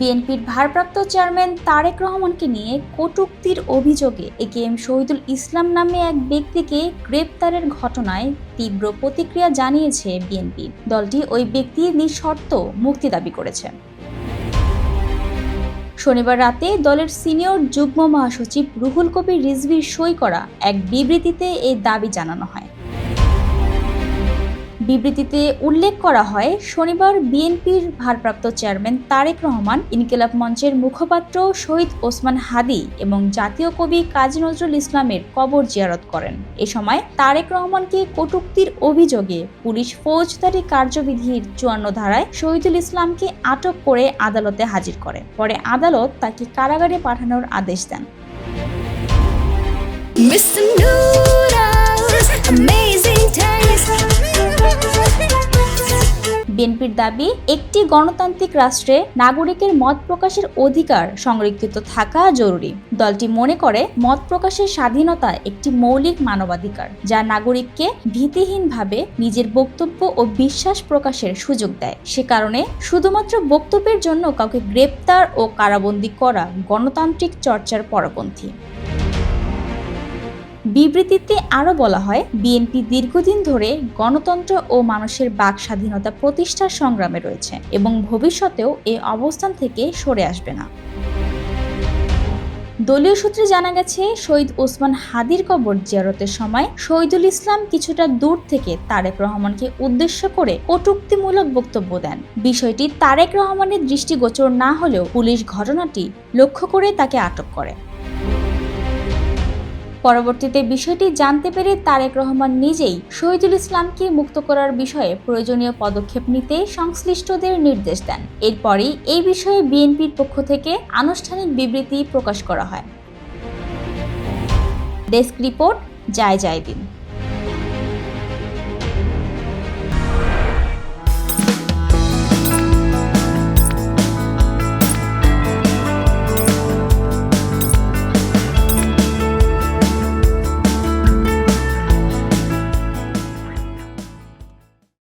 বিএনপির ভারপ্রাপ্ত চেয়ারম্যান তারেক রহমানকে নিয়ে কটূক্তির অভিযোগে একেএম শহীদুল ইসলাম নামে এক ব্যক্তিকে গ্রেপ্তারের ঘটনায় তীব্র প্রতিক্রিয়া জানিয়েছে বিএনপি। দলটি ওই ব্যক্তির নিঃশর্ত মুক্তি দাবি করেছে। শনিবার রাতে দলের সিনিয়র যুগ্ম মহাসচিব রুহুল কবির রিজভীর সই করা এক বিবৃতিতে এই দাবি জানানো হয়। বিবৃতিতে উল্লেখ করা হয়, শনিবার বিএনপির ভারপ্রাপ্ত চেয়ারম্যান তারেক রহমান, ইনকিলাব মঞ্চের মুখপাত্র শহীদ ওসমান হাদী এবং জাতীয় কবি কাজী নজরুল ইসলামের কবর জিয়ারত করেন। এ সময় তারেক রহমানকে কটূক্তির অভিযোগে পুলিশ ফৌজদারি কার্যবিধির ৫৪ ধারায় শহীদুল ইসলামকে আটক করে আদালতে হাজির করে। পরে আদালত তাকে কারাগারে পাঠানোর আদেশ দেন। বিএনপির দাবি, একটি গণতান্ত্রিক রাষ্ট্রে নাগরিকের মত প্রকাশের অধিকার সংরক্ষিত থাকা জরুরি। দলটি মনে করে মত প্রকাশের স্বাধীনতা একটি মৌলিক মানবাধিকার, যা নাগরিককে ভীতিহীনভাবে নিজের বক্তব্য ও বিশ্বাস প্রকাশের সুযোগ দেয়। সে কারণে শুধুমাত্র বক্তব্যের জন্য কাউকে গ্রেপ্তার ও কারাবন্দী করা গণতান্ত্রিক চর্চার পরপন্থী। বিবৃতিতে আরও বলা হয়, বিএনপি দীর্ঘদিন ধরে গণতন্ত্র ও মানুষের বাক স্বাধীনতা প্রতিষ্ঠার সংগ্রামে রয়েছে এবং ভবিষ্যতেও এই অবস্থান থেকে সরে আসবে না। দলীয় সূত্রে জানা গেছে, শহীদ ওসমান হাদীর কবর জিয়ারতের সময় শহীদুল ইসলাম কিছুটা দূর থেকে তারেক রহমানকে উদ্দেশ্য করে কটূক্তিমূলক বক্তব্য দেন। বিষয়টি তারেক রহমানের দৃষ্টিগোচর না হলেও পুলিশ ঘটনাটি লক্ষ্য করে তাকে আটক করে। পরবর্তীতে বিষয়টি জানতে পেরে তারেক রহমান নিজেই শহীদুল ইসলামকে মুক্ত করার বিষয়ে প্রয়োজনীয় পদক্ষেপ নিতে সংশ্লিষ্টদের নির্দেশ দেন। এরপরই এই বিষয়ে বিএনপির পক্ষ থেকে আনুষ্ঠানিক বিবৃতি প্রকাশ করা হয়। ডেস্ক রিপোর্ট, জয় দিন।